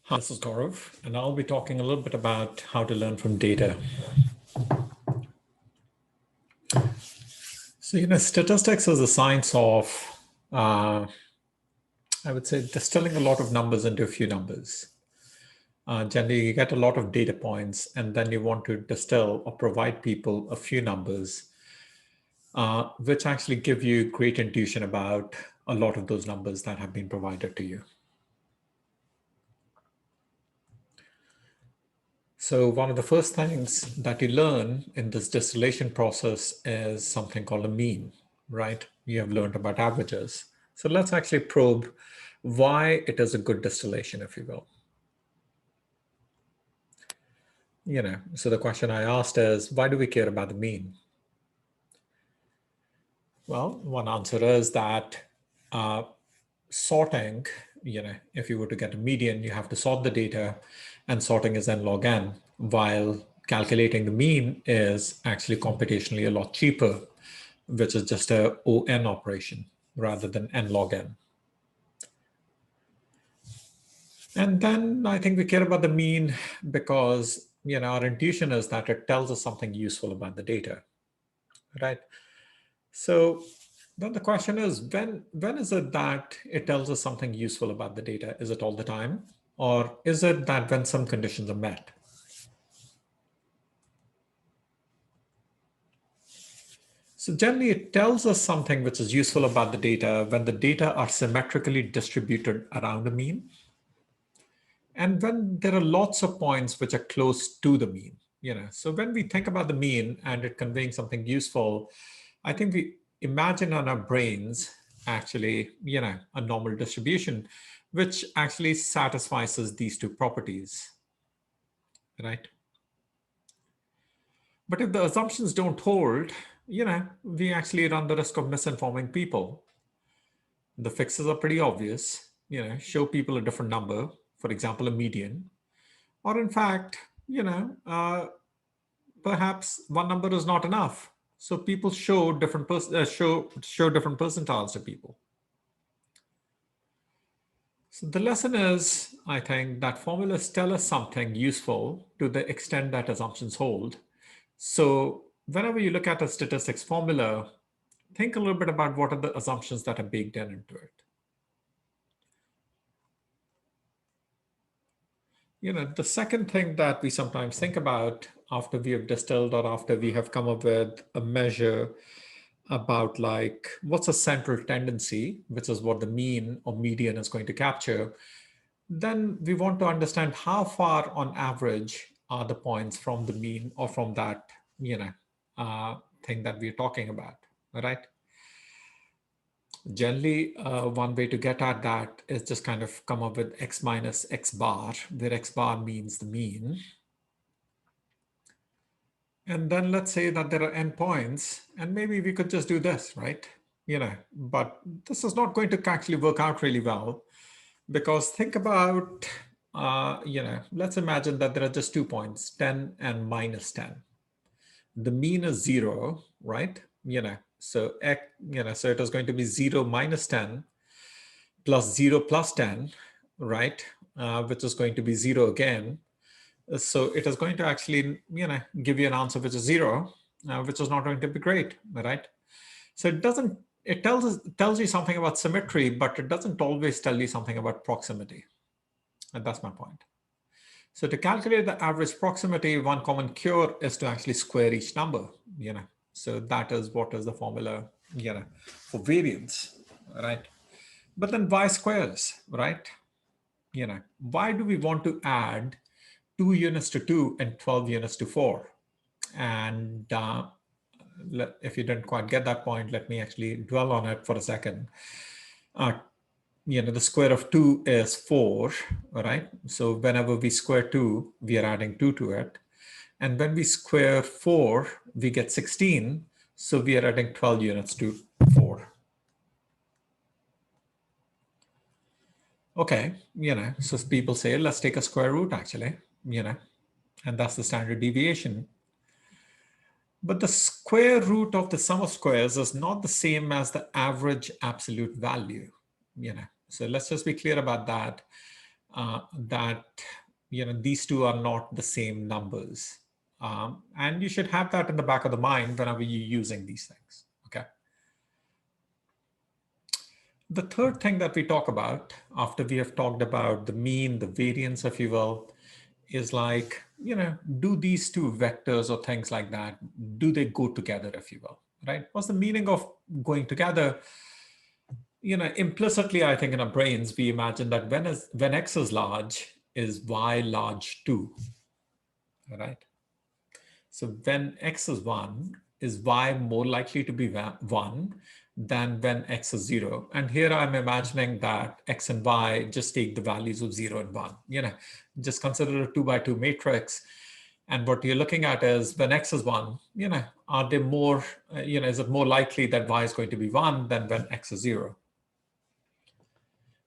Hi, this is Gaurav, and I'll be talking a little bit about how to learn from data. So, statistics is a science of, I would say, distilling a lot of numbers into a few numbers. Generally, you get a lot of data points, and then you want to distill or provide people a few numbers, which actually give you great intuition about a lot of those numbers that have been provided to you. So one of the first things that you learn in this distillation process is something called a mean, right? You have learned about averages. So let's actually probe why it is a good distillation, if you will. So the question I asked is, why do we care about the mean? Well, one answer is that sorting, if you were to get a median, you have to sort the data, and sorting is n log n, while calculating the mean is actually computationally a lot cheaper, which is just a O(n) operation rather than n log n. And then I think we care about the mean because our intuition is that it tells us something useful about the data, right? So then the question is, when is it that it tells us something useful about the data? Is it all the time? Or is it that when some conditions are met? So generally, it tells us something which is useful about the data when the data are symmetrically distributed around a mean, and when there are lots of points which are close to the mean. So when we think about the mean and it conveying something useful, I think we imagine on our brains actually, a normal distribution, which actually satisfies these two properties, right? But if the assumptions don't hold, we actually run the risk of misinforming people. The fixes are pretty obvious, show people a different number, for example, a median, or in fact, perhaps one number is not enough. So people show different show different percentiles to people. So the lesson is, I think, that formulas tell us something useful to the extent that assumptions hold. So whenever you look at a statistics formula, think a little bit about what are the assumptions that are baked into it. The second thing that we sometimes think about after we have distilled or after we have come up with a measure about like what's a central tendency, which is what the mean or median is going to capture, then we want to understand how far on average are the points from the mean or from that, thing that we're talking about, right? Generally, one way to get at that is just kind of come up with x minus x bar, where x bar means the mean. And then let's say that there are n points, and maybe we could just do this, right? But this is not going to actually work out really well, because think about, let's imagine that there are just 2 points, 10 and minus 10. The mean is 0, right? So so it is going to be 0 minus 10 plus 0 plus 10, right? Which is going to be 0 again. So it is going to actually, give you an answer which is 0, which is not going to be great, right? So it tells you something about symmetry, but it doesn't always tell you something about proximity. And that's my point. So to calculate the average proximity, one common cure is to actually square each number, So that is what is the formula, for variance, right? But then why squares, right? Why do we want to add 2 units to 2 and 12 units to 4? And if you didn't quite get that point, let me actually dwell on it for a second. The square of 2 is 4, right? So whenever we square 2, we are adding 2 to it. And when we square 4, we get 16. So we are adding 12 units to 4. Okay, so people say, let's take a square root actually, and that's the standard deviation. But the square root of the sum of squares is not the same as the average absolute value, So let's just be clear about that. that these two are not the same numbers. And you should have that in the back of the mind whenever you're using these things. Okay. The third thing that we talk about after we have talked about the mean, the variance, if you will, is like, do these two vectors or things like that, do they go together, if you will, right? What's the meaning of going together? Implicitly, I think in our brains, we imagine that when x is large, is y large too, right? So when x is 1, is y more likely to be 1 than when x is 0? And here I'm imagining that x and y just take the values of 0 and 1. Just consider a 2 by 2 matrix. And what you're looking at is when x is 1, are they more, is it more likely that y is going to be 1 than when x is 0?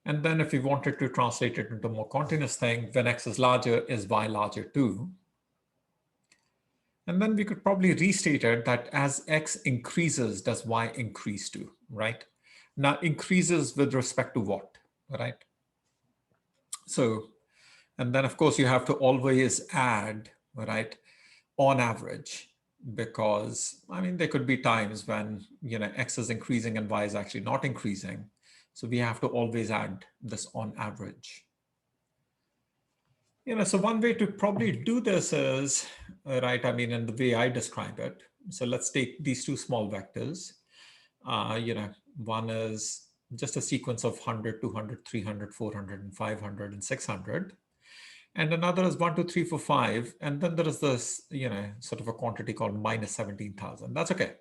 And then if we wanted to translate it into a more continuous thing, when x is larger, is y larger too? And then we could probably restate it that as x increases, does y increase too, right? Now, increases with respect to what, right? So, and then of course you have to always add, right, on average, because I mean, there could be times when, x is increasing and y is actually not increasing. So we have to always add this on average. So one way to probably do this is, right, I mean, in the way I describe it. So let's take these two small vectors. One is just a sequence of 100, 200, 300, 400, and 500, and 600. And another is 1, 2, 3, 4, 5. And then there is this, sort of a quantity called minus 17,000. That's okay.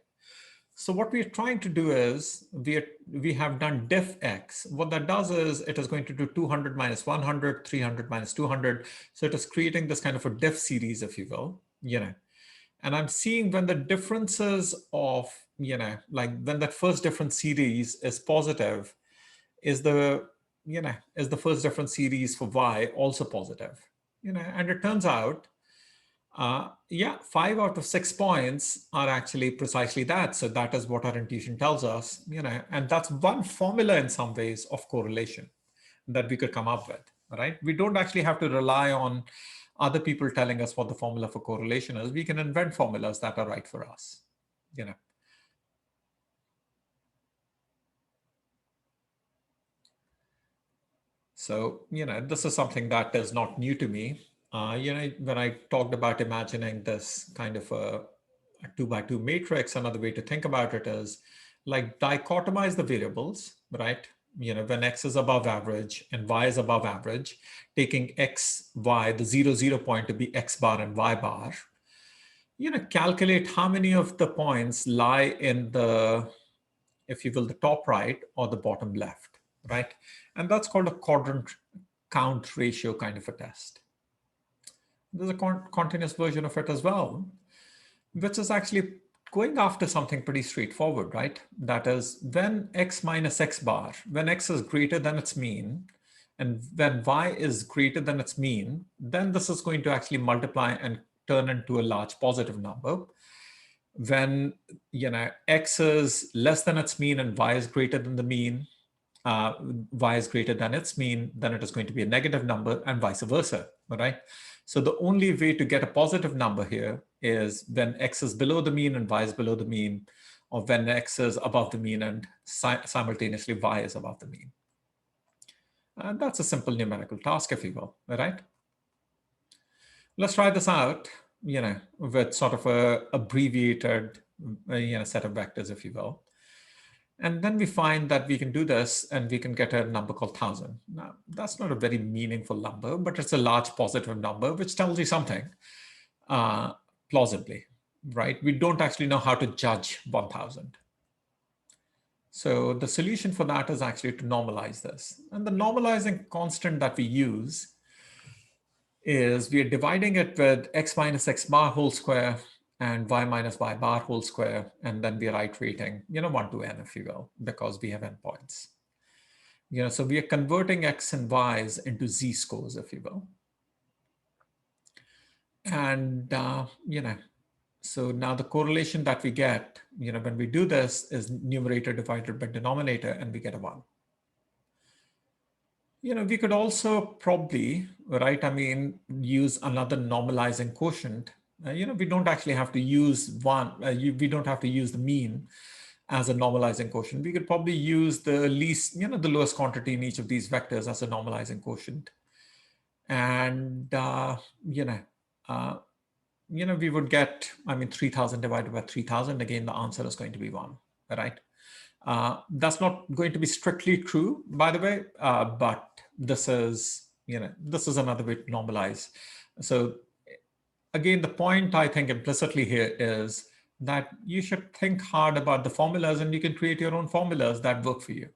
So what we're trying to do is we have done diff x. What that does is it is going to do 200 minus 100, 300 minus 200. So it is creating this kind of a diff series, if you will, And I'm seeing when the differences of, like when that first difference series is positive, is the first difference series for y also positive? And it turns out, 5 out of 6 points are actually precisely that. So that is what our intuition tells us, and that's one formula in some ways of correlation that we could come up with, right? We don't actually have to rely on other people telling us what the formula for correlation is. We can invent formulas that are right for us, So, this is something that is not new to me. When I talked about imagining this kind of a 2 by 2 matrix, another way to think about it is like dichotomize the variables, right? When x is above average and y is above average, taking x, y, the 0, 0 point to be x bar and y bar, calculate how many of the points lie in the, if you will, the top right or the bottom left, right? And that's called a quadrant count ratio kind of a test. There's a continuous version of it as well, which is actually going after something pretty straightforward, right? That is when x minus x bar, when x is greater than its mean, and when y is greater than its mean, then this is going to actually multiply and turn into a large positive number. When x is less than its mean and y is greater than the mean, y is greater than its mean, then it is going to be a negative number and vice versa, right? So the only way to get a positive number here is when x is below the mean and y is below the mean, or when x is above the mean and simultaneously y is above the mean. And that's a simple numerical task, if you will, right? Let's try this out, with sort of a abbreviated, set of vectors, if you will. And then we find that we can do this and we can get a number called 1,000. Now, that's not a very meaningful number, but it's a large positive number, which tells you something plausibly, right? We don't actually know how to judge 1,000. So the solution for that is actually to normalize this. And the normalizing constant that we use is we are dividing it with x minus x bar whole square and y minus y bar whole square, and then we are iterating, 1 to n, if you will, because we have endpoints. So we are converting x and y's into z-scores, if you will. And, so now the correlation that we get, when we do this is numerator divided by denominator, and we get a 1. we could also probably, right, I mean, use another normalizing quotient. We don't actually have to use we don't have to use the mean as a normalizing quotient. We could probably use the the lowest quantity in each of these vectors as a normalizing quotient. And, uh, we would get, I mean, 3000 divided by 3000. Again, the answer is going to be 1, right? That's not going to be strictly true, by the way, but this is, this is another way to normalize. So again, the point I think implicitly here is that you should think hard about the formulas, and you can create your own formulas that work for you.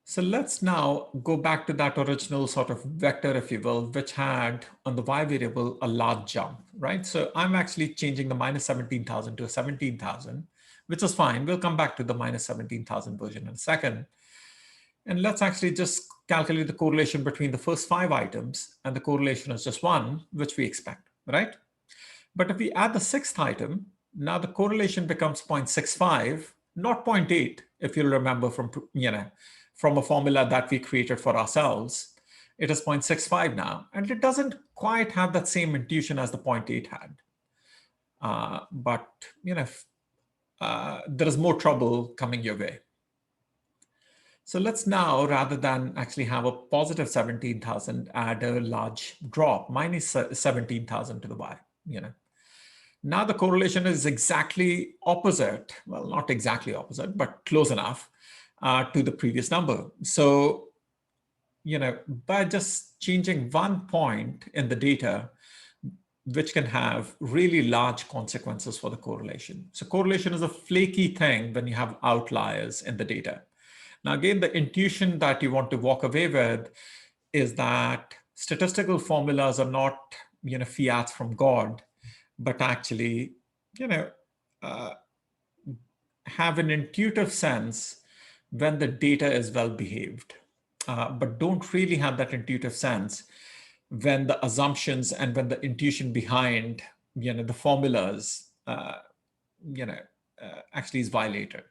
So let's now go back to that original sort of vector, if you will, which had on the y variable a large jump, right? So I'm actually changing the minus 17,000 to a 17,000, which is fine. We'll come back to the minus 17,000 version in a second. And let's actually just calculate the correlation between the first 5 items, and the correlation is just 1, which we expect, right? But if we add the 6th item, now the correlation becomes 0.65, not 0.8, if you'll remember from a formula that we created for ourselves. It is 0.65 now, and it doesn't quite have that same intuition as the 0.8 had. But there is more trouble coming your way. So let's now, rather than actually have a positive 17,000, add a large drop, minus 17,000 to the y. Now the correlation is exactly opposite. Well, not exactly opposite, but close enough to the previous number. So, by just changing one point in the data, which can have really large consequences for the correlation. So correlation is a flaky thing when you have outliers in the data. Now, again, the intuition that you want to walk away with is that statistical formulas are not, fiats from God, but actually, have an intuitive sense when the data is well behaved, but don't really have that intuitive sense when the assumptions and when the intuition behind, the formulas, actually is violated.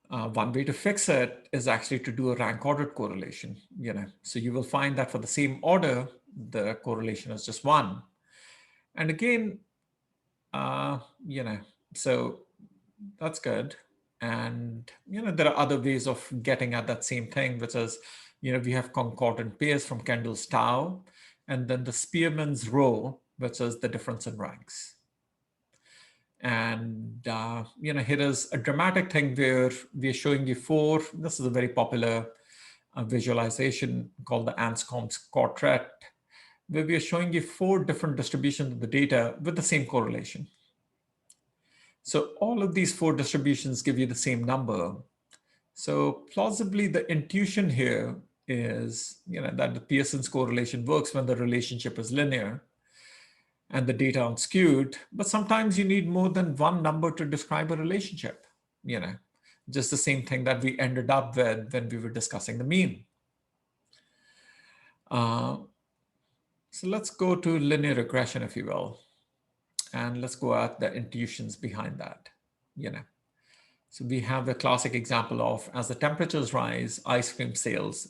One way to fix it is actually to do a rank ordered correlation. So you will find that for the same order, the correlation is just 1. And again, so that's good. And there are other ways of getting at that same thing, which is, we have concordant pairs from Kendall's tau, and then the Spearman's rho, which is the difference in ranks. And here is a dramatic thing where we're showing you 4. This is a very popular visualization called the Anscombe's quartet, where we are showing you 4 different distributions of the data with the same correlation. So all of these 4 distributions give you the same number. So plausibly, the intuition here is that the Pearson's correlation works when the relationship is linear and the data aren't skewed. But sometimes you need more than one number to describe a relationship. Just the same thing that we ended up with when we were discussing the mean. So let's go to linear regression, if you will. And let's go at the intuitions behind that. So we have the classic example of, as the temperatures rise, ice cream sales,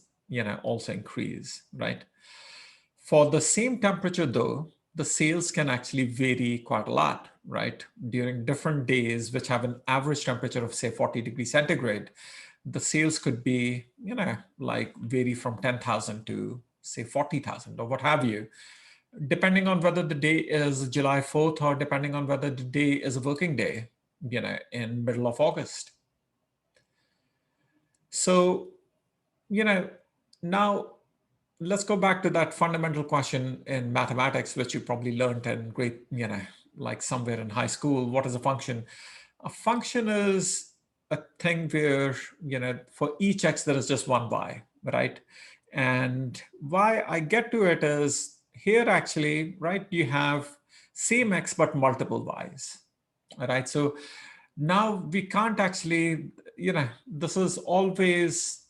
also increase, right? For the same temperature, though, the sales can actually vary quite a lot, right? During different days, which have an average temperature of, say, 40 degrees centigrade, the sales could be, like vary from 10,000 to, say, 40,000 or what have you, depending on whether the day is July 4th or depending on whether the day is a working day, in middle of August. So, now let's go back to that fundamental question in mathematics, which you probably learned in grade, like somewhere in high school. What is a function? A function is a thing where, for each x, there is just one y, right? And why I get to it is here actually, right, you have same x, but multiple y's, right? So now we can't actually, this is always,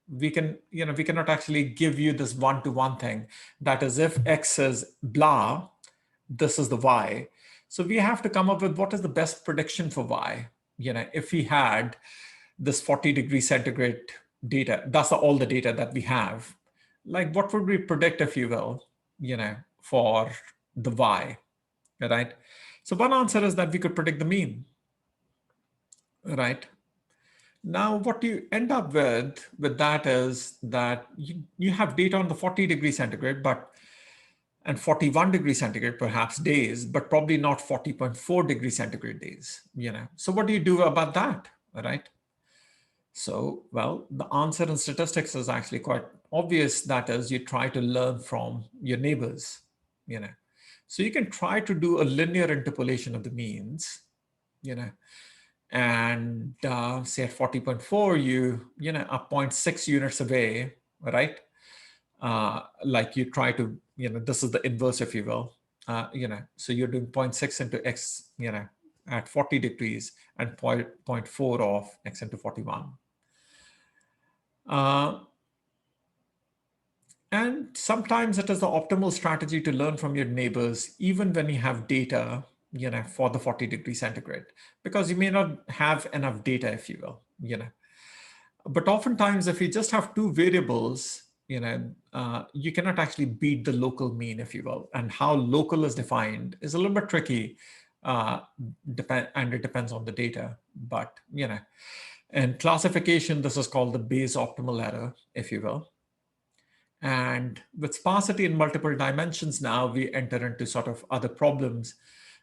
we cannot actually give you this one-to-one thing. That is, if x is blah, this is the y. So we have to come up with what is the best prediction for y. if we had this 40 degrees centigrade data, that's all the data that we have, like what would we predict, if you will, for the y, right? So one answer is that we could predict the mean, right? Now, what you end up with that is that you have data on the 40 degrees centigrade, and 41 degrees centigrade perhaps days, but probably not 40.4 degrees centigrade days. So what do you do about that, right? So, well, the answer in statistics is actually quite obvious. That is, you try to learn from your neighbors, So you can try to do a linear interpolation of the means, and say at 40.4, you are zero 0.6 units away, right? Like you try to, this is the inverse, if you will, so you're doing 0.6 into x, at 40 degrees and 0.4 of x into 41. And sometimes it is the optimal strategy to learn from your neighbors, even when you have data, for the 40 degrees centigrade, because you may not have enough data, if you will, But oftentimes, if you just have two variables, you cannot actually beat the local mean, if you will. And how local is defined is a little bit tricky, and it depends on the data. But, in classification, this is called the Bayes optimal error, if you will. And with sparsity in multiple dimensions, now we enter into sort of other problems,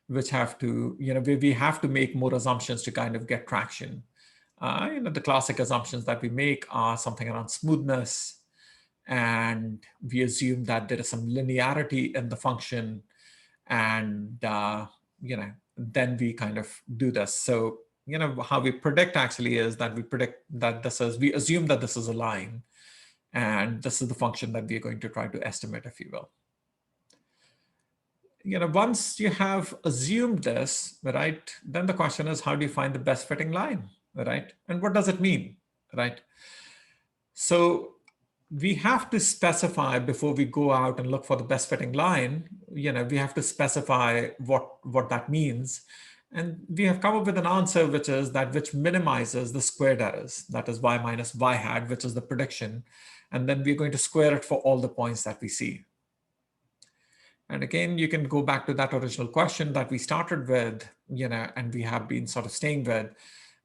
which have to, where we have to make more assumptions to kind of get traction. The classic assumptions that we make are something around smoothness, and we assume that there is some linearity in the function, and then we kind of do this. So how we predict actually is that we predict that we assume that this is a line, and this is the function that we are going to try to estimate, if you will. Once you have assumed this, right, then the question is, how do you find the best fitting line, right? And what does it mean, right? So we have to specify before we go out and look for the best fitting line, we have to specify what that means. And we have come up with an answer, which minimizes the squared errors, that is y minus y hat, which is the prediction. And then we're going to square it for all the points that we see. And again, you can go back to that original question that we started with, and we have been sort of staying with,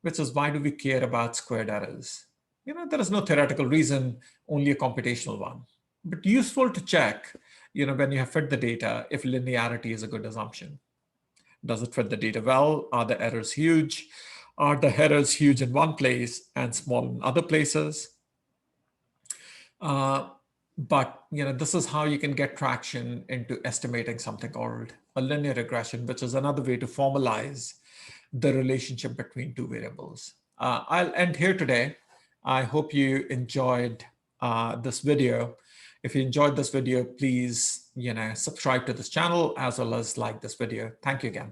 which is, why do we care about squared errors? There is no theoretical reason, only a computational one. But useful to check, when you have fit the data, if linearity is a good assumption. Does it fit the data well? Are the errors huge? Are the errors huge in one place and small in other places? But this is how you can get traction into estimating something called a linear regression, which is another way to formalize the relationship between two variables. I'll end here today. I hope you enjoyed this video. If you enjoyed this video, please subscribe to this channel as well as like this video. Thank you again.